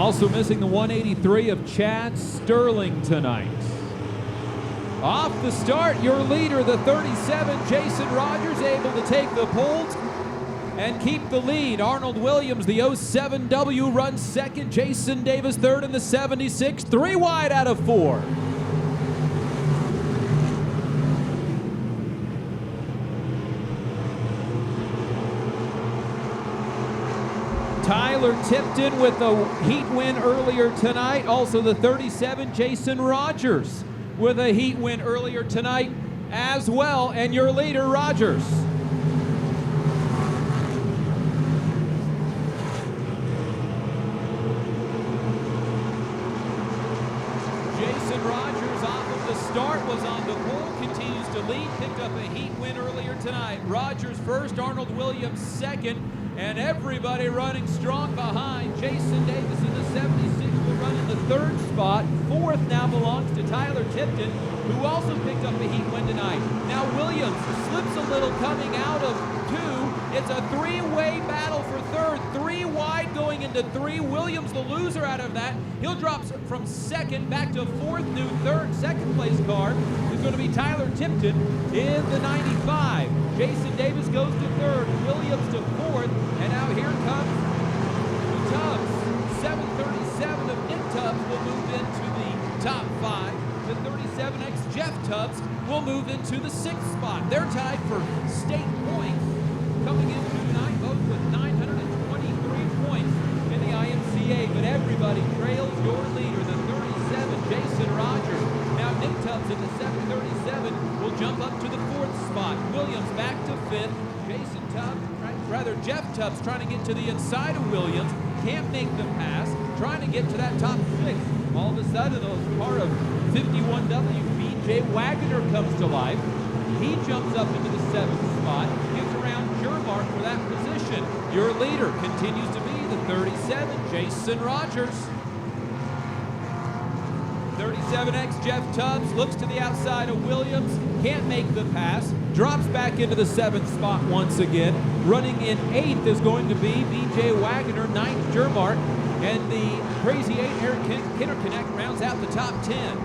Also missing the 183 of Chad Sterling tonight. Off the start, your leader, the 37, Jason Rogers, able to take the pole and keep the lead. Arnold Williams, the 07W, runs second. Jason Davis third in the 76. 3 wide out of 4. Tyler Tipton with the heat win earlier tonight. Also the 37, Jason Rogers, with a heat win earlier tonight as well. And your leader, Rogers. Jason Rogers off of the start, was on the pole, continues to lead, picked up a heat win earlier tonight. Rogers first, Arnold Williams second, and everybody running strong behind. Jason Davis in the 76 will run in the third spot. Fourth now belongs to Tyler Tipton, who also picked up a heat win tonight. Now Williams slips a little coming out of 2. It's a 3-way battle for third. 3 wide going into 3. Williams the loser out of that. He'll drop from second back to fourth. New second place car is going to be Tyler Tipton in the 95. Jason Davis goes to third, Williams to fourth, and now here comes Tubbs. 737 of Nick Tubbs will move into the top 5. The 37X Jeff Tubbs will move into the 6th spot. They're tied for state points coming into tonight, both with 923 points in the IMCA, but everybody trails your leader, the 37, Jason Rogers. Now Nick Tubbs in the 737 will jump up to the 4th spot. Williams back to 5th. Jeff Tubbs trying to get to the inside of Williams. Can't make the pass. Trying to get to that top 6. All of a sudden, a part of 51W, BJ Wagner comes to life. He jumps up into the 7th spot. Gives around Jermark for that position. Your leader continues to be the 37, Jason Rogers. 37X Jeff Tubbs looks to the outside of Williams, can't make the pass, drops back into the 7th spot once again. Running in 8th is going to be BJ Wagner, 9th Jermark, and the Crazy 8 Eric Kinnerconnect rounds out the top 10.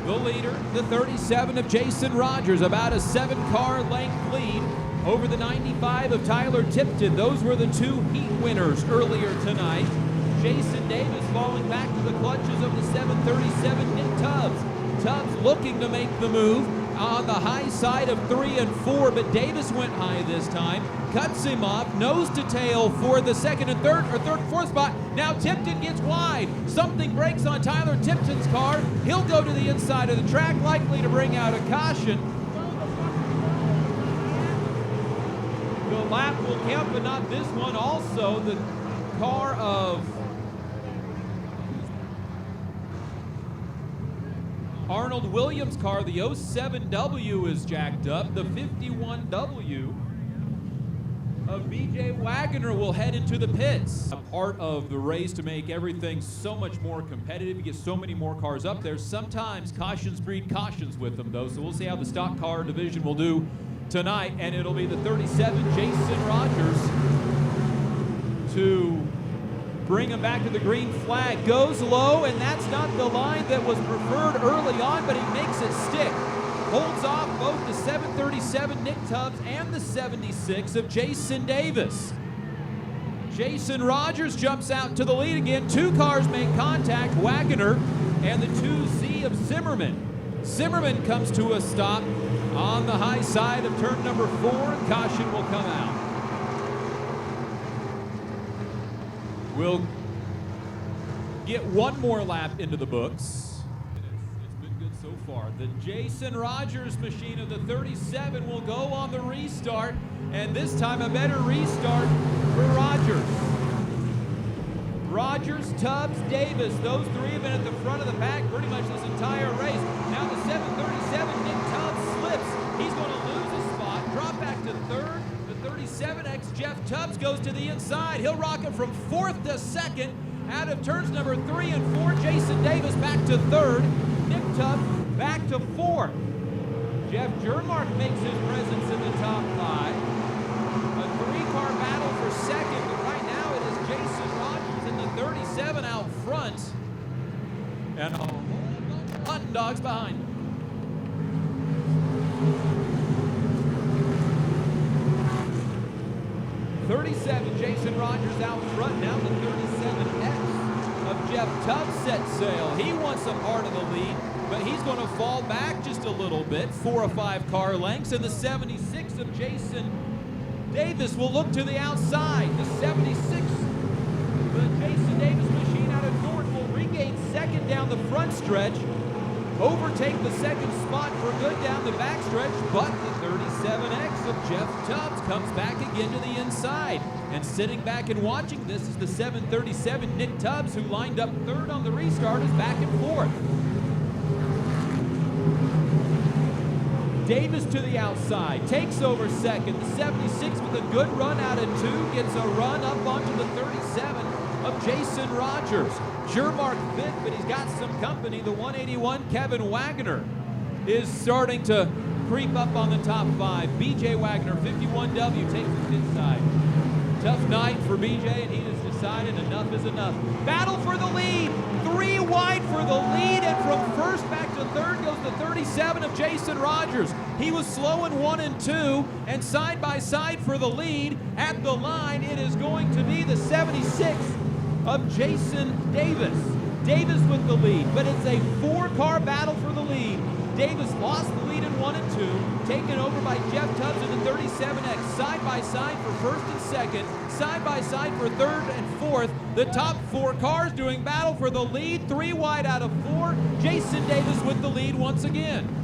The leader, the 37 of Jason Rogers, about a 7-car length lead over the 95 of Tyler Tipton. Those were the 2 heat winners earlier tonight. Jason Davis falling back to the clutches of the 737 Nick Tubbs. Tubbs looking to make the move on the high side of 3 and 4, but Davis went high this time, cuts him off, nose to tail for the 2nd and 3rd, or 3rd and 4th spot. Now Tipton gets wide. Something breaks on Tyler Tipton's car. He'll go to the inside of the track, likely to bring out a caution. The lap will count, but not this one. Also, the car of Arnold Williams' car, the 07W, is jacked up. The 51W of BJ Wagner will head into the pits. A part of the race to make everything so much more competitive. You get so many more cars up there. Sometimes cautions breed cautions with them, though, so we'll see how the stock car division will do tonight. And it'll be the 37, Jason Rogers, to bring him back to the green flag. Goes low, and that's not the line that was preferred early on, but he makes it stick. Holds off both the 737 Nick Tubbs and the 76 of Jason Davis. Jason Rogers jumps out to the lead again. 2 cars make contact, Wagner and the 2Z of Zimmerman. Zimmerman comes to a stop on the high side of turn number 4, and caution will come out. We'll get one more lap into the books. It's been good so far. The Jason Rogers machine of the 37 will go on the restart, and this time a better restart for Rogers. Rogers, Tubbs, Davis, those 3 have been at the front of the pack pretty much this entire race. Now the 737, Nick Tubbs slips. He's going to lose a spot, drop back to 3rd. 37X Jeff Tubbs goes to the inside. He'll rocket from 4th to 2nd. Out of turns number 3 and 4, Jason Davis back to 3rd. Nick Tubbs back to 4th. Jeff Jermark makes his presence in the top 5. A 3-car battle for 2nd, but right now it is Jason Rogers in the 37. Dogs behind. 37, Jason Rogers out front. Now the 37X of Jeff Tubbs set sail. He wants a part of the lead, but he's going to fall back just a little bit, 4 or 5 car lengths. And the 76 of Jason Davis will look to the outside. The 76, the Jason Davis machine out of North will regain second down the front stretch, overtake the second spot for good down the back stretch, but the 37X of Jeff Tubbs comes back again to the inside. And sitting back and watching this is the 737 Nick Tubbs, who lined up third on the restart, is back and forth. Davis to the outside, takes over second. The 76 with a good run out of 2, gets a run up onto the 37 of Jason Rogers. Jermark fifth, but he's got some company. The 181 Kevin Wagner is starting to creep up on the top 5. BJ Wagner, 51W, takes the pit side. Tough night for BJ, and he has decided enough is enough. Battle for the lead, 3 wide for the lead, and from first back to third goes the 37 of Jason Rogers. He was slow in 1 and 2, and side by side for the lead. At the line, it is going to be the 76 of Jason Davis. Davis with the lead, but it's a 4-car battle for the lead. Davis lost the lead in 1 and 2, taken over by Jeff Tubbs in the 37X, side by side for first and second, side by side for third and fourth. The top 4 cars doing battle for the lead, 3 wide out of 4. Jason Davis with the lead once again.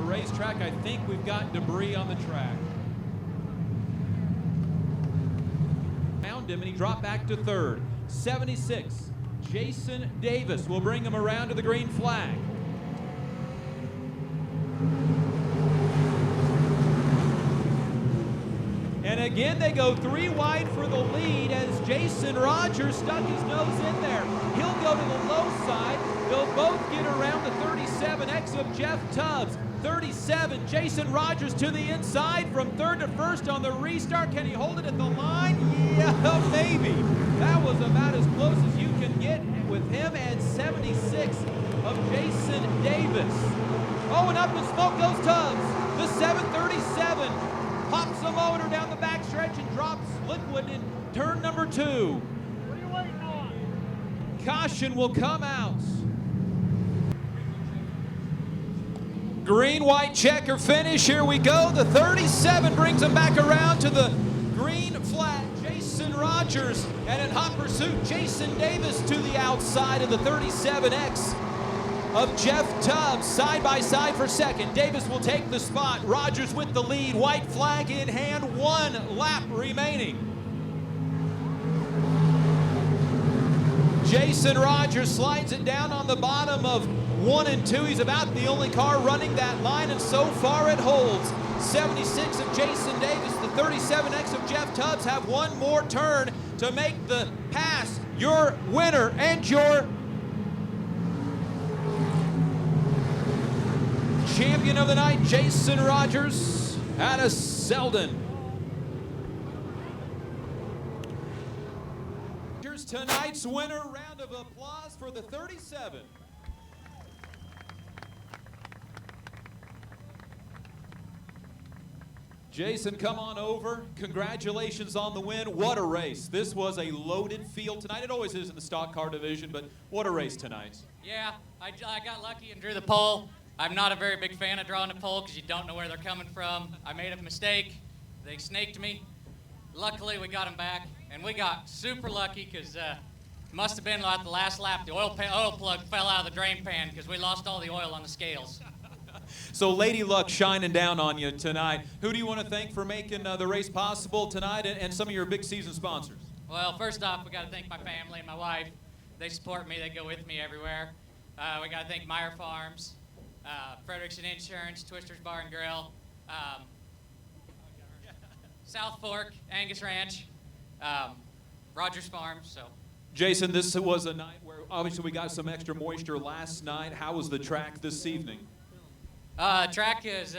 Racetrack. I think we've got debris on the track. Found him and he dropped back to third. 76, Jason Davis will bring him around to the green flag. And again they go 3 wide for the lead as Jason Rogers stuck his nose in there. He'll go to the low side. They'll both get around the 37X of Jeff Tubbs. 37, Jason Rogers to the inside from third to first on the restart. Can he hold it at the line? Yeah, maybe. That was about as close as you can get with him and 76 of Jason Davis. Oh, and up in smoke goes Tubbs. The 737 pops the motor down the backstretch and drops liquid in turn number 2. What are you waiting on? Caution will come out. Green-white checker finish. Here we go. The 37 brings him back around to the green flag. Jason Rogers, and in hot pursuit, Jason Davis to the outside of the 37X of Jeff Tubbs, side by side for second. Davis will take the spot. Rogers with the lead. White flag in hand. 1 lap remaining. Jason Rogers slides it down on the bottom of 1 and 2. He's about the only car running that line, and so far it holds. 76 of Jason Davis, the 37X of Jeff Tubbs have 1 more turn to make the pass. Your winner and your champion of the night, Jason Rogers out of Selden. Here's tonight's winner. Round of applause for the 37. Jason, come on over. Congratulations on the win. What a race. This was a loaded field tonight. It always is in the stock car division, but what a race tonight. Yeah, I got lucky and drew the pole. I'm not a very big fan of drawing the pole because you don't know where they're coming from. I made a mistake. They snaked me. Luckily, we got them back, and we got super lucky because must have been like the last lap. The oil plug fell out of the drain pan because we lost all the oil on the scales. So Lady Luck shining down on you tonight. Who do you want to thank for making the race possible tonight and some of your big season sponsors? Well, first off, we got to thank my family and my wife. They support me. They go with me everywhere. We got to thank Meyer Farms, Frederickson Insurance, Twister's Bar and Grill, South Fork, Angus Ranch, Rogers Farms. So, Jason, this was a night where obviously we got some extra moisture last night. How was the track this evening? Track is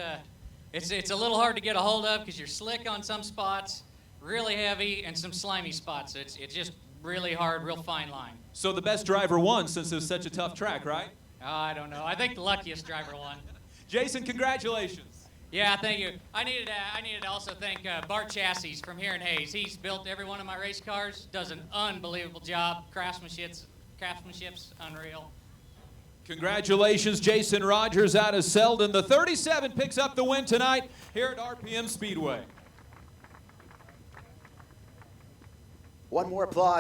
it's a little hard to get a hold of because you're slick on some spots, really heavy, and some slimy spots. It's just really hard, real fine line. So the best driver won since it was such a tough track, right? I don't know. I think the luckiest driver won. Jason, congratulations. Yeah, thank you. I needed to also thank Bart Chassis from here in Hayes. He's built every one of my race cars. Does an unbelievable job. Craftsmanship's unreal. Congratulations, Jason Rogers out of Selden. The 37 picks up the win tonight here at RPM Speedway. One more applause.